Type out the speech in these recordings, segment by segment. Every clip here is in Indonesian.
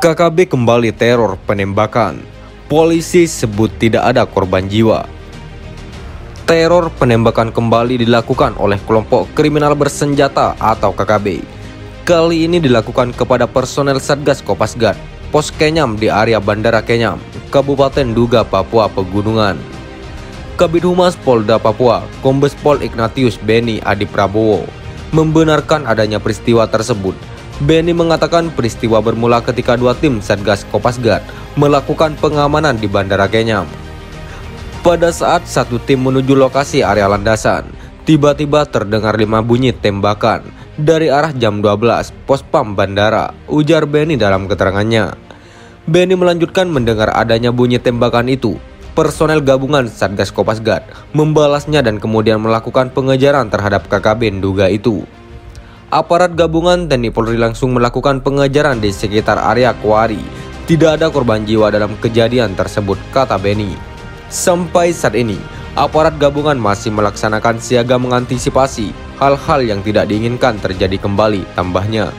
KKB kembali teror penembakan. Polisi sebut tidak ada korban jiwa. Teror penembakan kembali dilakukan oleh kelompok kriminal bersenjata atau KKB. Kali ini dilakukan kepada personel Satgas Kopasgat, Pos Kenyam di area Bandara Kenyam, Kabupaten Duga, Papua Pegunungan. Kabid Humas Polda Papua, Kombes Pol Ignatius Beni Adi Prabowo, membenarkan adanya peristiwa tersebut. Beni mengatakan peristiwa bermula ketika dua tim Satgas Kopasgat melakukan pengamanan di Bandara Kenyam. Pada saat satu tim menuju lokasi area landasan, tiba-tiba terdengar 5 bunyi tembakan dari arah jam 12 pos pam bandara, ujar Beni dalam keterangannya. Beni melanjutkan mendengar adanya bunyi tembakan itu. Personel gabungan Satgas Kopasgat membalasnya dan kemudian melakukan pengejaran terhadap KKB Nduga itu. Aparat gabungan TNI Polri langsung melakukan pengejaran di sekitar area Kuari. Tidak ada korban jiwa dalam kejadian tersebut, kata Beni. Sampai saat ini, aparat gabungan masih melaksanakan siaga mengantisipasi hal-hal yang tidak diinginkan terjadi kembali, tambahnya.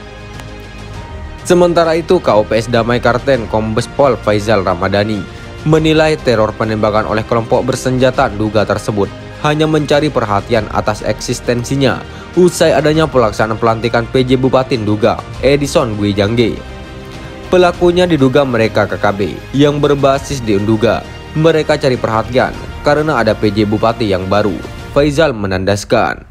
Sementara itu, KOPS Damai Karten Kombes Pol Faizal Ramadhani menilai teror penembakan oleh kelompok bersenjata Nduga tersebut hanya mencari perhatian atas eksistensinya usai adanya pelaksanaan pelantikan PJ Bupati Nduga, Edison Gwijangge. Pelakunya diduga mereka KKB yang berbasis di Nduga. Mereka cari perhatian karena ada PJ Bupati yang baru, Faizal menandaskan.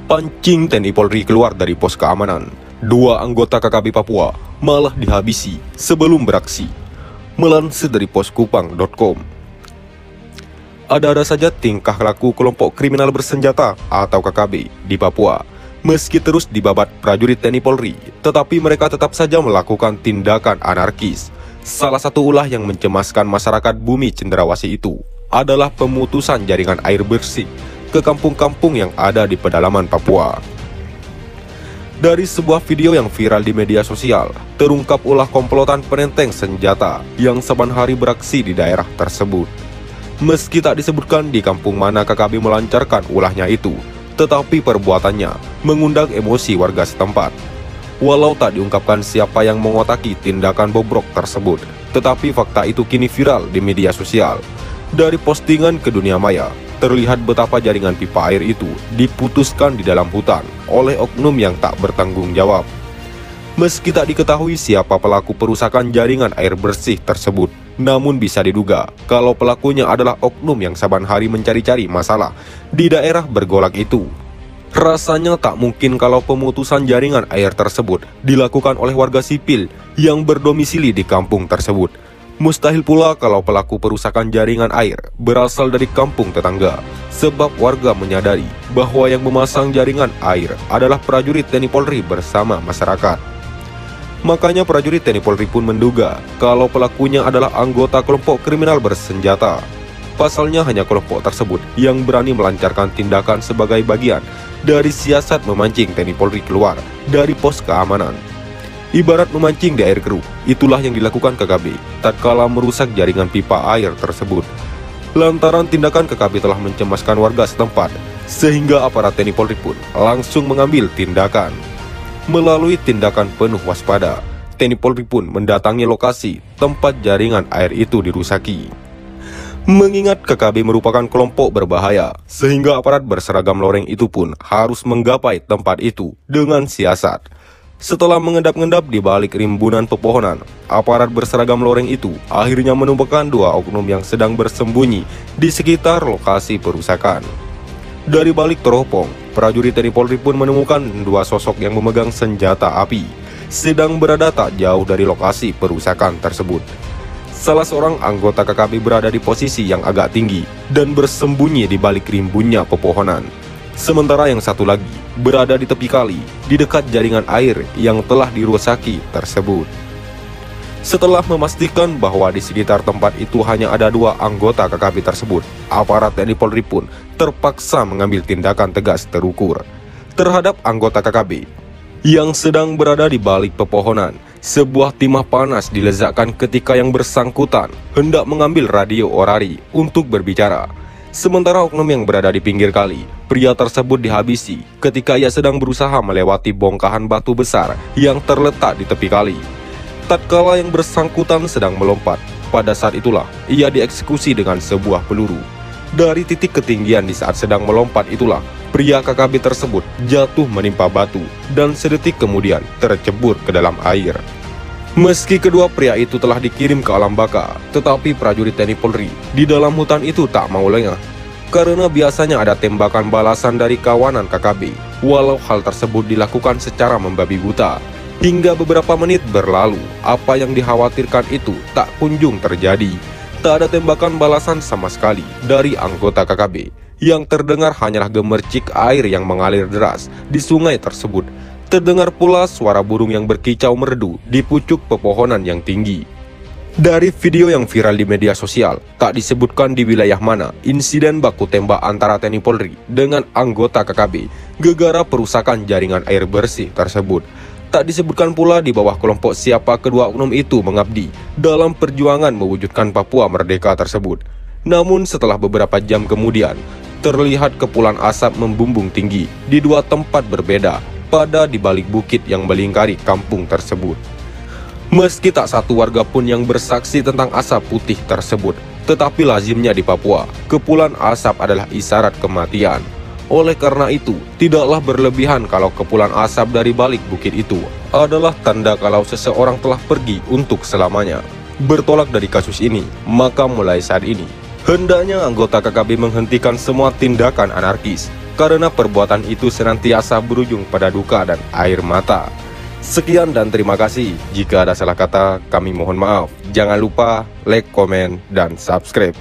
Pancing TNI Polri keluar dari pos keamanan. 2 anggota KKB Papua malah dihabisi sebelum beraksi. Melansir dari poskupang.com. Ada-ada saja tingkah laku kelompok kriminal bersenjata atau KKB di Papua. Meski terus dibabat prajurit TNI Polri, tetapi mereka tetap saja melakukan tindakan anarkis. Salah satu ulah yang mencemaskan masyarakat bumi Cenderawasih itu adalah pemutusan jaringan air bersih ke kampung-kampung yang ada di pedalaman Papua. Dari sebuah video yang viral di media sosial, terungkap ulah komplotan penenteng senjata yang saban hari beraksi di daerah tersebut. Meski tak disebutkan di kampung mana KKB melancarkan ulahnya itu, tetapi perbuatannya mengundang emosi warga setempat. Walau tak diungkapkan siapa yang mengotaki tindakan bobrok tersebut, tetapi fakta itu kini viral di media sosial. Dari postingan ke dunia maya, terlihat betapa jaringan pipa air itu diputuskan di dalam hutan oleh oknum yang tak bertanggung jawab. Meski tak diketahui siapa pelaku perusakan jaringan air bersih tersebut, namun bisa diduga kalau pelakunya adalah oknum yang saban hari mencari-cari masalah di daerah bergolak itu. Rasanya tak mungkin kalau pemutusan jaringan air tersebut dilakukan oleh warga sipil yang berdomisili di kampung tersebut. Mustahil pula kalau pelaku perusakan jaringan air berasal dari kampung tetangga, sebab warga menyadari bahwa yang memasang jaringan air adalah prajurit TNI Polri bersama masyarakat. Makanya prajurit TNI Polri pun menduga kalau pelakunya adalah anggota kelompok kriminal bersenjata. Pasalnya hanya kelompok tersebut yang berani melancarkan tindakan sebagai bagian dari siasat memancing TNI Polri keluar dari pos keamanan. Ibarat memancing di air keruh, itulah yang dilakukan KKB tatkala merusak jaringan pipa air tersebut. Lantaran tindakan KKB telah mencemaskan warga setempat, sehingga aparat TNI Polri pun langsung mengambil tindakan. Melalui tindakan penuh waspada, TNI Polri pun mendatangi lokasi tempat jaringan air itu dirusaki. Mengingat KKB merupakan kelompok berbahaya, sehingga aparat berseragam loreng itu pun harus menggapai tempat itu dengan siasat. Setelah mengendap-endap di balik rimbunan pepohonan, aparat berseragam loreng itu akhirnya menemukan 2 oknum yang sedang bersembunyi di sekitar lokasi perusakan. Dari balik teropong, prajurit TNI Polri pun menemukan 2 sosok yang memegang senjata api, sedang berada tak jauh dari lokasi perusakan tersebut. Salah seorang anggota KKB berada di posisi yang agak tinggi dan bersembunyi di balik rimbunnya pepohonan. Sementara yang satu lagi berada di tepi kali, di dekat jaringan air yang telah dirusaki tersebut. Setelah memastikan bahwa di sekitar tempat itu hanya ada 2 anggota KKB tersebut, aparat TNI Polri pun terpaksa mengambil tindakan tegas terukur terhadap anggota KKB yang sedang berada di balik pepohonan. Sebuah timah panas dilezakkan ketika yang bersangkutan hendak mengambil radio orari untuk berbicara. Sementara oknum yang berada di pinggir kali, pria tersebut dihabisi ketika ia sedang berusaha melewati bongkahan batu besar yang terletak di tepi kali. Tatkala yang bersangkutan sedang melompat, pada saat itulah ia dieksekusi dengan sebuah peluru. Dari titik ketinggian di saat sedang melompat itulah, pria KKB tersebut jatuh menimpa batu dan sedetik kemudian tercebur ke dalam air. Meski kedua pria itu telah dikirim ke alam baka, tetapi prajurit TNI Polri di dalam hutan itu tak mau lengah. Karena biasanya ada tembakan balasan dari kawanan KKB, walau hal tersebut dilakukan secara membabi buta. Hingga beberapa menit berlalu, apa yang dikhawatirkan itu tak kunjung terjadi. Tak ada tembakan balasan sama sekali dari anggota KKB. Yang terdengar hanyalah gemercik air yang mengalir deras di sungai tersebut. Terdengar pula suara burung yang berkicau merdu di pucuk pepohonan yang tinggi. Dari video yang viral di media sosial, tak disebutkan di wilayah mana insiden baku tembak antara TNI Polri dengan anggota KKB gegara perusakan jaringan air bersih tersebut. Tak disebutkan pula di bawah kelompok siapa kedua oknum itu mengabdi dalam perjuangan mewujudkan Papua merdeka tersebut. Namun setelah beberapa jam kemudian, terlihat kepulan asap membumbung tinggi di dua tempat berbeda pada di balik bukit yang melingkari kampung tersebut. Meski tak satu warga pun yang bersaksi tentang asap putih tersebut, tetapi lazimnya di Papua, kepulan asap adalah isyarat kematian. Oleh karena itu, tidaklah berlebihan kalau kepulan asap dari balik bukit itu adalah tanda kalau seseorang telah pergi untuk selamanya. Bertolak dari kasus ini, maka mulai saat ini, hendaknya anggota KKB menghentikan semua tindakan anarkis, karena perbuatan itu senantiasa berujung pada duka dan air mata. Sekian dan terima kasih. Jika ada salah kata, kami mohon maaf. Jangan lupa like, komen, dan subscribe.